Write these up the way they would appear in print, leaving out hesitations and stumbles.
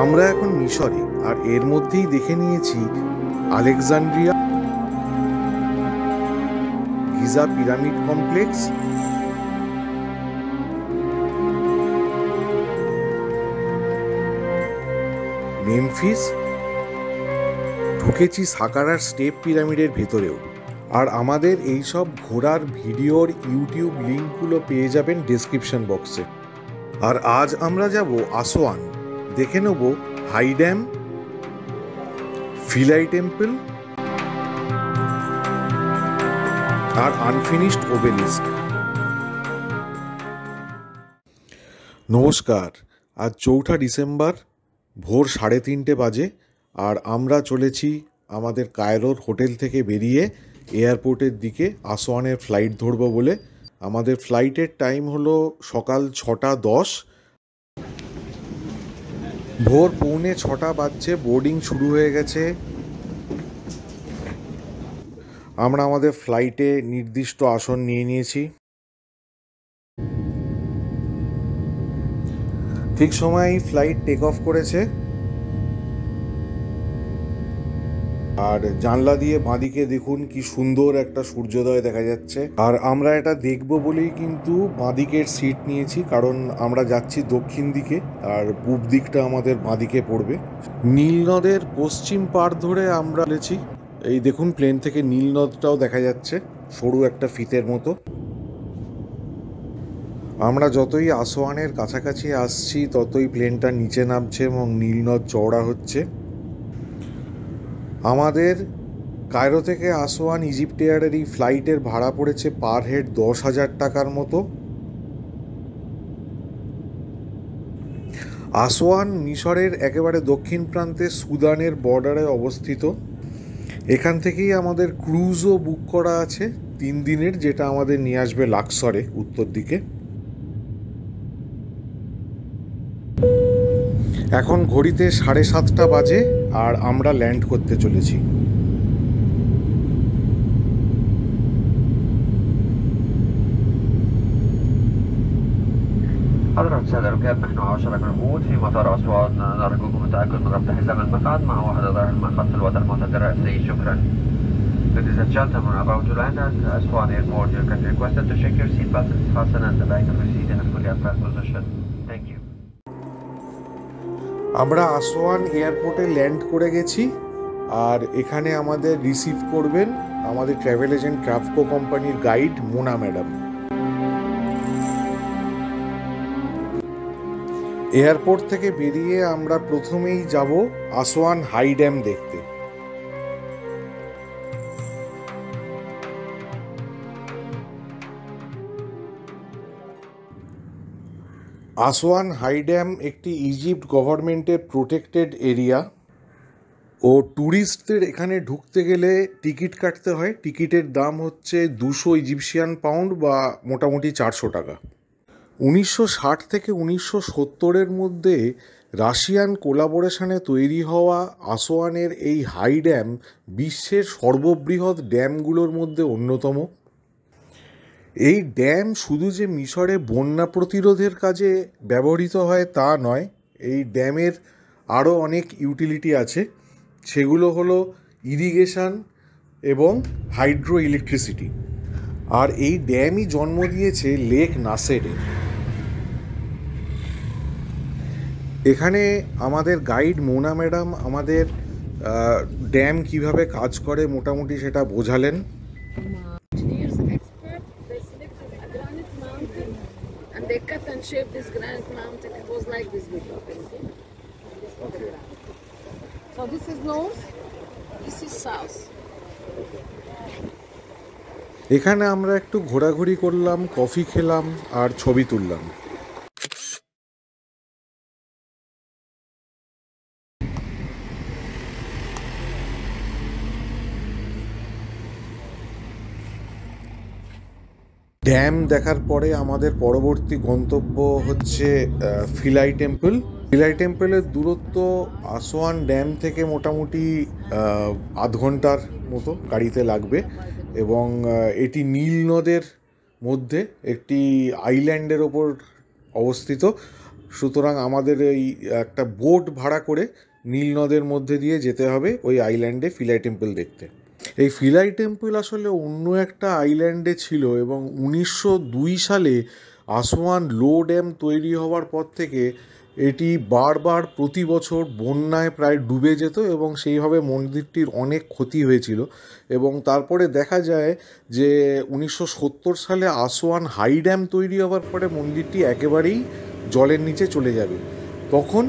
আমরা এখন মিশরে, আর এর মধ্যেই দেখে নিয়েছি Alexandria, Giza pyramid complex, Memphis, ঢুকেছি সাকারার স্টেপ পিরামিডের ভেতরেও। আর আমাদের এই সব ঘোরার ভিডিওর ইউটিউব লিঙ্কগুলো পেয়ে যাবেন ডেসক্রিপশন বক্সে। আর আজ আমরা যাব আসোয়ান, দেখে নেব হাই ড্যাম, ফিলাই টেম্পল আর আনফিনিশড ওবেলিস্ক। নমস্কার, আজ 4 ডিসেম্বর ভোর 3:30 বাজে, আর আমরা চলেছি আমাদের কায়রোর হোটেল থেকে বেরিয়ে এয়ারপোর্টের দিকে আসোয়ানের ফ্লাইট ধরব বলে। আমাদের ফ্লাইটের টাইম হলো সকাল 6:10। ভোর 6:45 বাজছে, বোর্ডিং শুরু হয়ে গেছে। আমরা আমাদের ফ্লাইটে নির্দিষ্ট আসন নিয়ে নিয়েছি। ঠিক সময়েই ফ্লাইট টেক অফ করেছে, আর জানলা দিয়ে বাঁদিকে দেখুন কি সুন্দর একটা সূর্যোদয় দেখা যাচ্ছে। আর আমরা এটা দেখব বলেই কিন্তু বাঁদিকের সিট নিয়েছি, কারণ আমরা যাচ্ছি দক্ষিণ দিকে, আর পূব দিকটা আমাদের বাঁদিকে পড়বে। নীল নদের পশ্চিম পাড় ধরে আমরা চলেছি। এই দেখুন, প্লেন থেকে নীল নদটাও দেখা যাচ্ছে, সরু একটা ফিতের মতো। আমরা যতই আসোয়ানের কাছাকাছি আসছি ততই প্লেনটা নিচে নামছে এবং নীল নদ চওড়া হচ্ছে। আমাদের কায়রো থেকে আসোয়ান ইজিপ্ট এয়ারের এই ফ্লাইটের ভাড়া পড়েছে পার হেড 10,000 টাকার মতো। আসোয়ান মিশরের একেবারে দক্ষিণ প্রান্তে সুদানের বর্ডারে অবস্থিত। এখান থেকেই আমাদের ক্রুজও বুক করা আছে 3 দিনের, যেটা আমাদের নিয়ে আসবে লাক্সরে, উত্তর দিকে। এখন ঘড়িতে 7:30 বাজে, আর আমরা ল্যান্ড করতে চলেছি। حضرات السادة الركاب، نحن 10 كنغود في مطار أسوان. نرجوكم التأكد من ربط حزام المقعد مع واحد ظاهر المخط في الوضع المعتدل الرأسي. شكرا. Ladies and gentlemen, about to land at Aswan Airport, you can request to check your seat belts and fasten and the bag of your seat in a fully upright position. Thank you. আমরা আসোয়ান এয়ারপোর্টে land করে গেছি, আর এখানে আমাদের receive করবেন আমাদের travel agent ট্রাভকো কোম্পানির guide Mona madam. Airport থেকে বেরিয়ে আমরা প্রথমেই যাব আসোয়ান হাই ড্যাম দেখতে। আসোয়ান হাই ড্যাম একটি ইজিপ্ট গভর্নমেন্টের প্রোটেক্টেড এরিয়া, ও ট্যুরিস্টদের এখানে ঢুকতে গেলে টিকিট কাটতে হয়। টিকিটের দাম হচ্ছে 200 ইজিপশিয়ান পাউন্ড বা মোটামুটি 400 টাকা। 1960 থেকে 1970-এর মধ্যে রাশিয়ান কোলাবোরেশনে তৈরি হওয়া আসোয়ানের এই হাই ড্যাম বিশ্বের সর্ববৃহৎ ড্যামগুলোর মধ্যে অন্যতম। এই ড্যাম শুধু যে মিশরে বন্যা প্রতিরোধের কাজে ব্যবহৃত হয় তা নয়, এই ড্যামের আরও অনেক ইউটিলিটি আছে। সেগুলো হলো ইরিগেশন এবং হাইড্রো ইলেকট্রিসিটি। আর এই ড্যামই জন্ম দিয়েছে লেক নাসেরের। এখানে আমাদের গাইড মোনা ম্যাডাম আমাদের ড্যাম কিভাবে কাজ করে মোটামুটি সেটা বোঝালেন। They cut and shaped this granite mountain. It was like this before. Okay. So this is north, this is south. এখানে আমরা একটু ঘোরাঘুরি করলাম, কফি খেলাম আর ছবি তুললাম। ড্যাম দেখার পরে আমাদের পরবর্তী গন্তব্য হচ্ছে ফিলাই টেম্পল। ফিলাই টেম্পলের দূরত্ব আসোয়ান ড্যাম থেকে মোটামুটি আধ ঘন্টার মতো গাড়িতে লাগবে, এবং এটি নীল নদের মধ্যে একটি আইল্যান্ডের ওপর অবস্থিত। সুতরাং আমাদের এই একটা বোট ভাড়া করে নীল নদের মধ্যে দিয়ে যেতে হবে ওই আইল্যান্ডে ফিলাই টেম্পল দেখতে। এই ফিলাই টেম্পল আসলে অন্য একটা আইল্যান্ডে ছিল এবং 1902 সালে আসওয়ান লো ড্যাম তৈরি হওয়ার পর থেকে এটি বারবার প্রতি বছর বন্যায় প্রায় ডুবে যেত এবং সেইভাবে মন্দিরটির অনেক ক্ষতি হয়েছিল। এবং তারপরে দেখা যায় যে 1970 সালে আসওয়ান হাই ড্যাম তৈরি হওয়ার পরে মন্দিরটি একেবারেই জলের নিচে চলে যাবে। তখন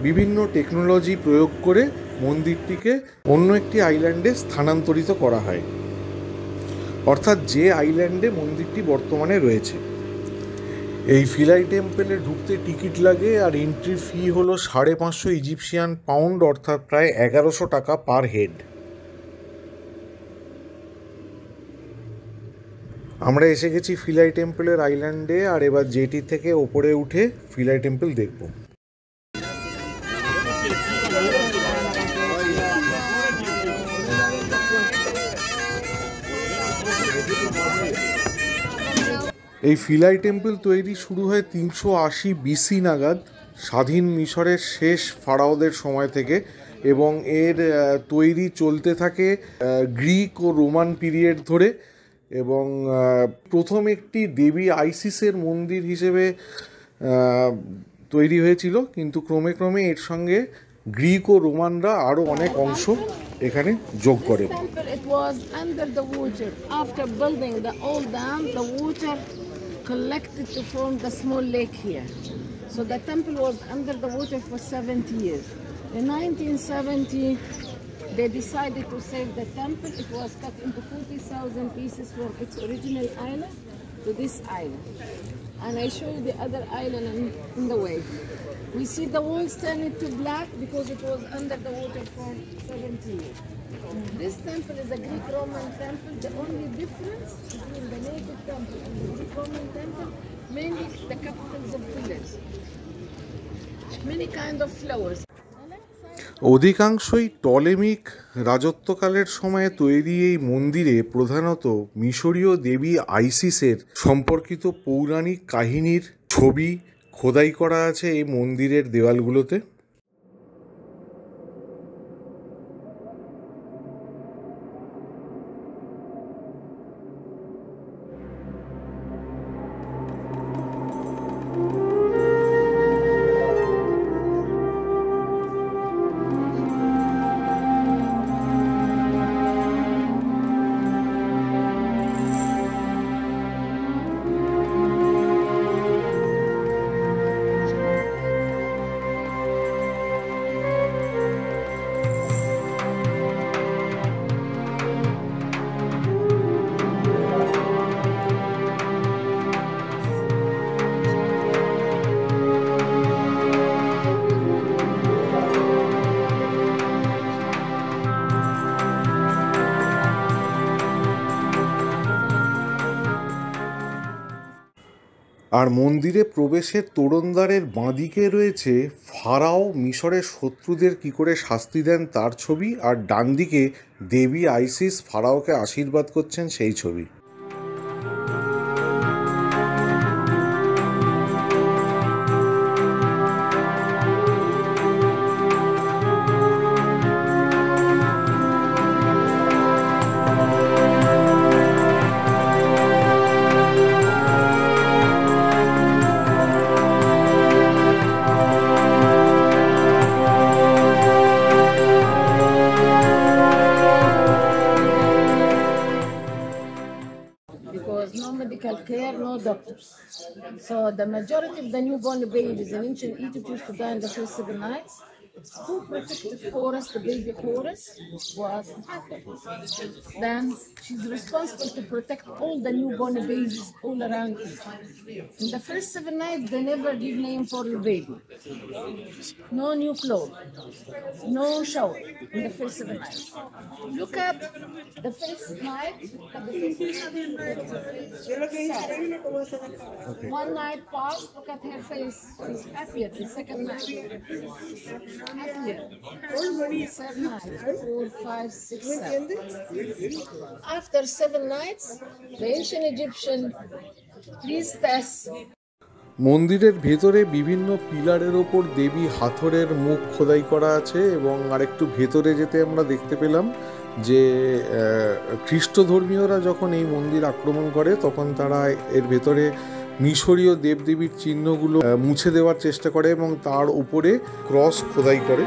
বিভিন্ন টেকনোলজি প্রয়োগ করে মন্দিরটিকে অন্য একটি আইল্যান্ডে স্থানান্তরিত করা হয়, অর্থাৎ যে আইল্যান্ডে মন্দিরটি বর্তমানে রয়েছে। এই ফিলাই টেম্পলে ঢুকতে টিকিট লাগে আর এন্ট্রি ফি হলো 550 ইজিপশিয়ান পাউন্ড, অর্থাৎ প্রায় 1100 টাকা পার হেড। আমরা এসে গেছি ফিলাই টেম্পলের আইল্যান্ডে, আর এবার জেটি থেকে ওপরে উঠে ফিলাই টেম্পল দেখব। এই ফিলাই টেম্পল তৈরি শুরু হয় 380 BC নাগাদ স্বাধীন মিশরের শেষ ফারাওদের সময় থেকে, এবং এর তৈরি চলতে থাকে গ্রিক ও রোমান পিরিয়ড ধরে। এবং প্রথম একটি দেবী আইসিসের মন্দির হিসেবে তৈরি হয়েছিল, কিন্তু ক্রমে ক্রমে এর সঙ্গে গ্রিক ও রোমানরা আরও অনেক অংশ এখানে যোগ করে। It was under the water. After building the old dam, the water collected to form the small lake here. So the temple was under the water for 70 years. In 1970, they decided to save the temple. It was cut into 40,000 pieces from its original island to this island. And I show you the other island in the way. We see the walls turning to black because it was under the water for 70 years. This temple is a Greek-Roman temple. The only difference between the native temple and the Greek-Roman temple, mainly the capitals of pillars. Many kind of flowers. অধিকাংশই টলেমিক রাজত্বকালের সময়ে তৈরি এই মন্দিরে প্রধানত মিশরীয় দেবী আইসিসের সম্পর্কিত পৌরাণিক কাহিনীর ছবি খোদাই করা আছে এই মন্দিরের দেওয়ালগুলোতে। আর মন্দিরে প্রবেশের তোরণদ্বারের বাঁদিকে রয়েছে ফারাও মিশরের শত্রুদের কী করে শাস্তি দেন তার ছবি, আর ডান দিকে দেবী আইসিস ফারাওকে আশীর্বাদ করছেন সেই ছবি। Care, no doctors. So the majority of the newborn babies in ancient Egypt used to die in the first 7 nights. Who protected Horus, the baby Horus, was Hathor. Then she's responsible to protect all the newborn babies all around Egypt. In the first 7 nights, they never give name for your baby. No new clothes, no shower in the first 7 nights. Look at the first night. One night passed, look at her face. She's happier the second night. Happier. Third night, 4, 5, 6, 7. After 7 nights, the ancient Egyptian priestess. মন্দিরের ভেতরে বিভিন্ন পিলারের ওপর দেবী হাথরের মুখ খোদাই করা আছে, এবং আরেকটু ভেতরে যেতে আমরা দেখতে পেলাম যে খ্রিস্ট ধর্মীয়রা যখন এই মন্দির আক্রমণ করে তখন তারা এর ভেতরে মিশরীয় দেবদেবীর চিহ্নগুলো মুছে দেওয়ার চেষ্টা করে এবং তার উপরে ক্রস খোদাই করে।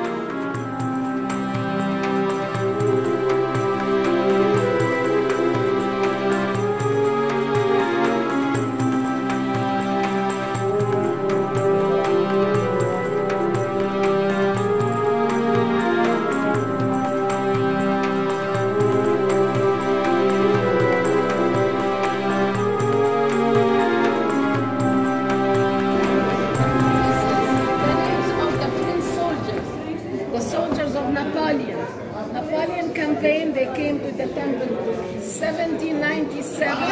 Napoleon campaign, they came to the temple 1797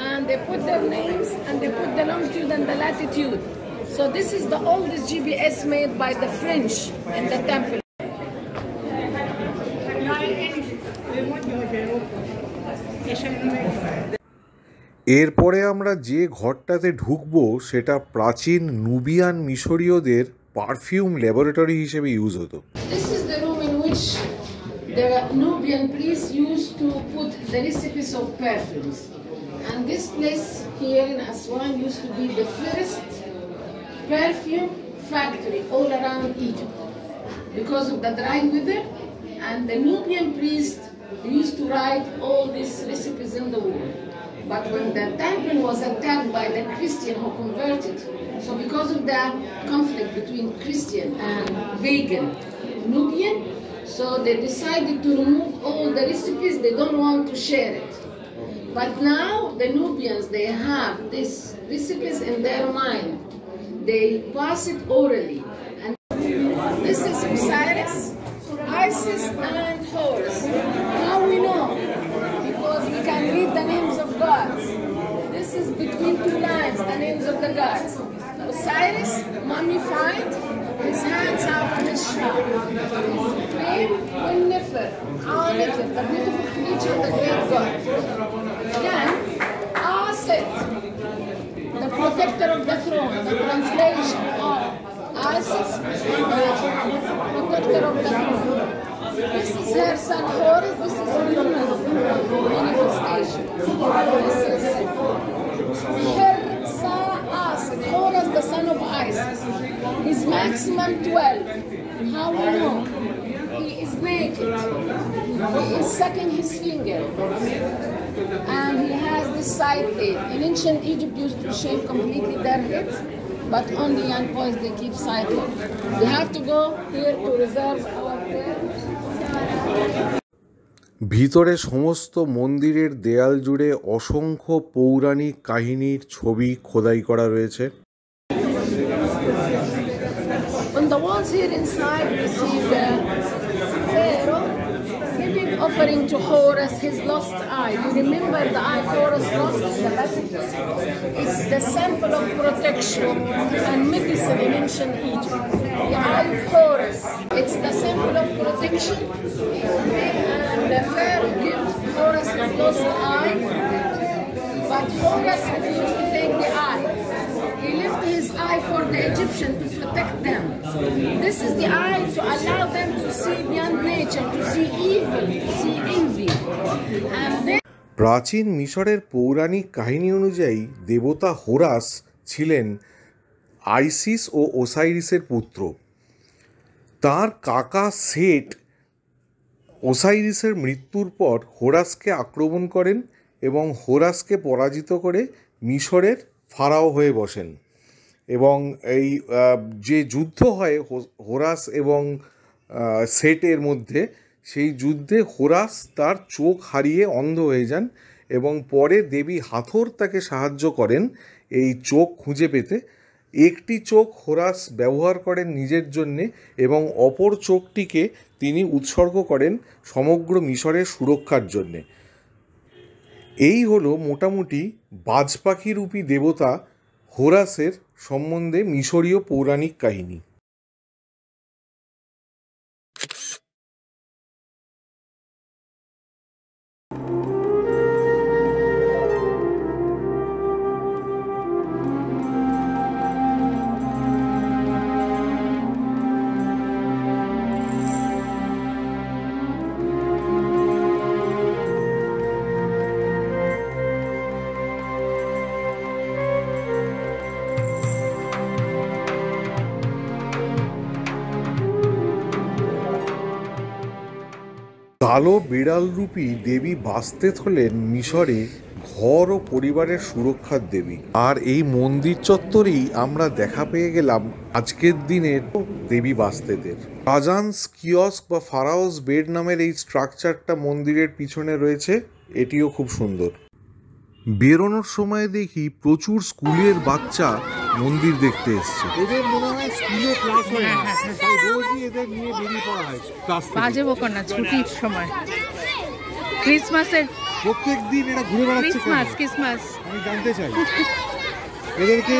and they put their names and they put the longitude and the latitude. So this is the oldest GPS made by the French in the temple. এরপরে আমরা যে ঘরটাতে ঢুকবো সেটা প্রাচীন Nubian মিশরীয়দের perfume laboratory হিসেবে use হতো। This is the room in which the Nubian priests used to put the recipes of perfumes. And this place here in Aswan used to be the first perfume factory all around Egypt because of the dry weather, and the Nubian priests used to write all these recipes in the wall. But when the temple was attacked by the Christian who converted, so because of the conflict between Christian and pagan Nubian, so they decided to remove all the recipes. They don't want to share it. But now the Nubians, they have these recipes in their mind. They pass it orally. And this is Osiris, Isis, and Horus. How we know? Because we can read the names of gods. This is between two lines, the names of the gods. Osiris, mummified, his hands out on his shoulder. His name, Nefer, Nefer, the beautiful creature, the great god. Then, Aset, the protector of the throne, the translation of Isis, the protector of the throne. This is her son Horus, this is human manifestation. This is her Aset, Horus, the son of Isis. His maximum 12. How we know? He is naked. He is sucking his finger. And he has this side tail. In ancient Egypt used to shave completely their heads, but only young boys they keep side tail. We have to go here to reserve our prayer. ভিতরে সমস্ত মন্দিরের দেয়াল জুড়ে অসংখ্য পৌরাণিক কাহিনীর ছবি খোদাই করা রয়েছে। On the walls here inside we see the Pharaoh giving offering to Horus his lost eye. You remember the eye Horus lost in the Leviticus? It's the symbol of protection and medicine in ancient Egypt. The eye of Horus, it's the symbol of protection. And the Pharaoh gives Horus his lost eye, but Horus refused to take the eye. He left his eye for the Egyptians to protect them. This is the eye to allow them to see beyond nature, to see evil, to see envy. And then প্রাচীন মিশরের পৌরাণিক কাহিনী অনুযায়ী দেবতা Horace ছিলেন ISIS ও ওসাইরিসের পুত্র। তার কাকা সেট ওসাইরিসের মৃত্যুর পর হোরাসকে আক্রমণ করেন এবং হোরাসকে পরাজিত করে মিশরের ফারাও হয়ে বসেন। এবং এই যে যুদ্ধ হয় হোরাস এবং সেটের মধ্যে, সেই যুদ্ধে হোরাস তার চোখ হারিয়ে অন্ধ হয়ে যান এবং পরে দেবী হাথর তাকে সাহায্য করেন এই চোখ খুঁজে পেতে। একটি চোখ হোরাস ব্যবহার করেন নিজের জন্যে এবং অপর চোখটিকে তিনি উৎসর্গ করেন সমগ্র মিশরের সুরক্ষার জন্যে। এই হলো মোটামুটি বাজ পাখিরূপী দেবতা হোরাসের সম্বন্ধে মিশরীয় পৌরাণিক কাহিনী। কালো বিড়ালরূপী দেবী বাস্তেত হলেন মিশরে ঘর ও পরিবারের সুরক্ষার দেবী। আর এই মন্দির চত্বরেই আমরা দেখা পেয়ে গেলাম আজকের দিনের দেবী বাস্তেতের। রাজানস কিয়স্ক বা ফারাওস বেড নামের এই স্ট্রাকচারটা মন্দিরের পিছনে রয়েছে, এটিও খুব সুন্দর। বেরোনোর সময় দেখি প্রচুর স্কুলের বাচ্চা মন্দির দেখতে এসছে। এদের মনে হয় স্কুলে ক্লাস হয় না, তাই রোজই এদের নিয়ে বেরিয়ে পড়া হয় ক্লাস থেকে। বাজে বকো না, ছুটির সময় ক্রিসমাসের প্রত্যেক দিন এরা ঘুরে বেড়াচ্ছে কেন? ক্রিসমাস আমি জানতে চাই এদেরকে।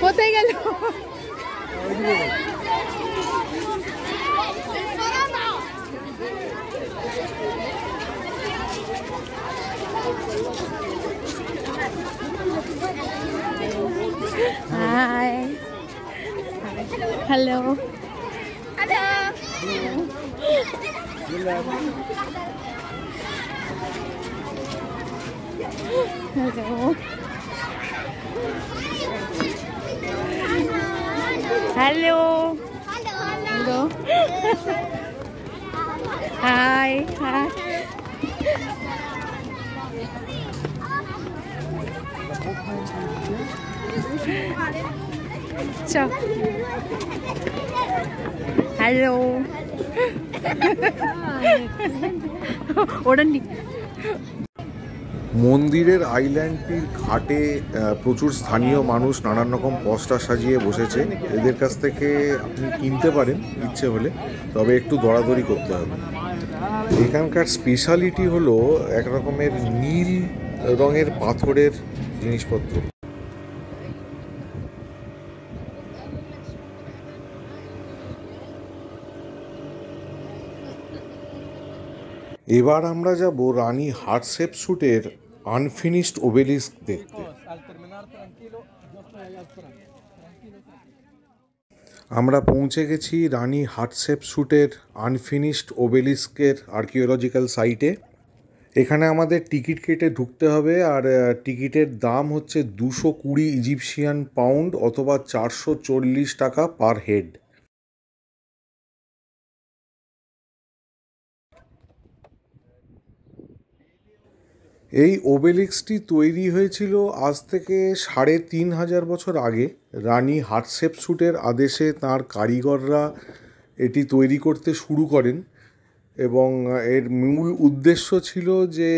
কোথায় গেল? Hi, hello, hello, hello, hello, hi, hi. Hello, ওড়াননি। মন্দিরের আইল্যান্ডটির ঘাটে প্রচুর স্থানীয় মানুষ নানান রকম পস্টার সাজিয়ে বসেছে। এদের কাছ থেকে আপনি কিনতে পারেন ইচ্ছে হলে, তবে একটু দরাদরি করতে হবে। এখানকার স্পেশালিটি হলো এক রকমের নীল রঙের পাথরের জিনিসপত্র। এবার আমরা যাব রানী হাটশেপসুটের আনফিনিশড ওবেলিস্ক দেখতে। আমরা পৌঁছে গেছি রানী হাটশেপসুটের আনফিনিশড ওবেলিস্কের আর্কিওলজিক্যাল সাইটে। এখানে আমাদের টিকিট কেটে ঢুকতে হবে, আর টিকিটের দাম হচ্ছে 220 ইজিপশিয়ান পাউন্ড অথবা 440 টাকা পার হেড। এই ওবেলিস্কটি তৈরি হয়েছিল আজ থেকে 3500 বছর আগে। রানী হাটশেপসুটের আদেশে তাঁর কারিগররা এটি তৈরি করতে শুরু করেন এবং এর মূল উদ্দেশ্য ছিল যে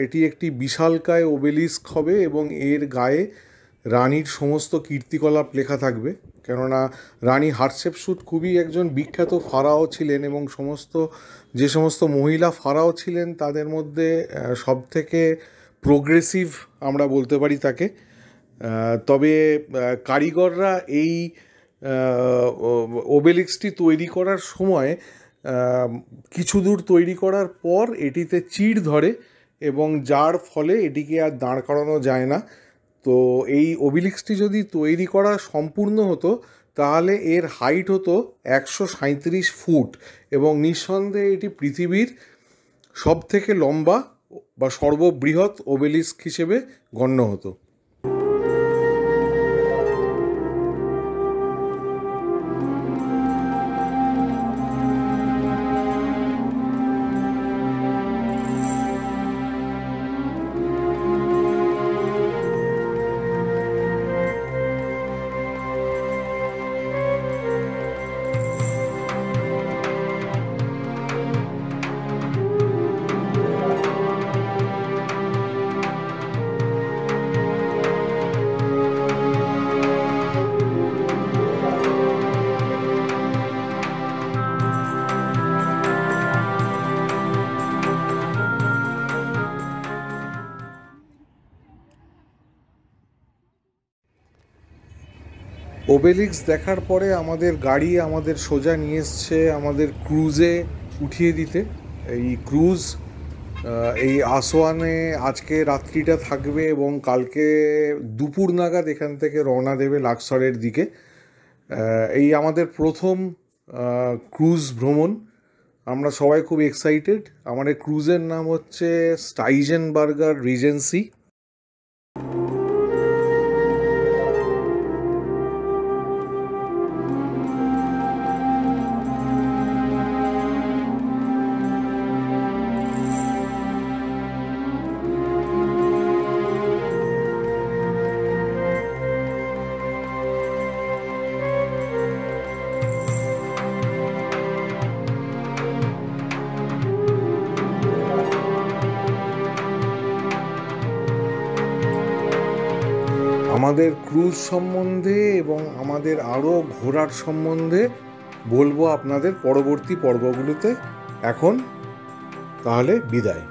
এটি একটি বিশালকায় ওবেলিস্ক হবে এবং এর গায়ে রানীর সমস্ত কীর্তিকলাপ লেখা থাকবে। কেননা রানী হাটশেপসুট খুবই একজন বিখ্যাত ফারাও ছিলেন এবং যে সমস্ত মহিলা ফারাও ছিলেন তাদের মধ্যে সবথেকে প্রোগ্রেসিভ আমরা বলতে পারি তাকে। তবে কারিগররা এই ওবেলিস্কটি তৈরি করার সময় কিছু দূর তৈরি করার পর এটিতে চিড় ধরে এবং যার ফলে এটিকে আর দাঁড় করানো যায় না। তো এই ওবেলিস্কটি যদি তৈরি করা সম্পূর্ণ হতো তাহলে এর হাইট হতো 137 ফুট এবং নিঃসন্দেহে এটি পৃথিবীর সবথেকে লম্বা বা সর্ববৃহৎ ওবেলিস্ক হিসেবে গণ্য হতো। ওবেলিস্ক দেখার পরে আমাদের গাড়ি আমাদের সোজা নিয়ে এসছে আমাদের ক্রুজে উঠিয়ে দিতে। এই ক্রুজ এই আসওয়ানে আজকে রাত্রিটা থাকবে এবং কালকে দুপুর নাগাদ এখান থেকে রওনা দেবে লাক্সরের দিকে। এই আমাদের প্রথম ক্রুজ ভ্রমণ। আমরা সবাই খুব এক্সাইটেড। আমাদের ক্রুজের নাম হচ্ছে স্টাইজেনবার্গার রিজেন্সি। আমাদের ক্রুজ সম্বন্ধে এবং আমাদের আরও ঘোরার সম্বন্ধে বলবো আপনাদের পরবর্তী পর্বগুলোতে। এখন তাহলে বিদায়।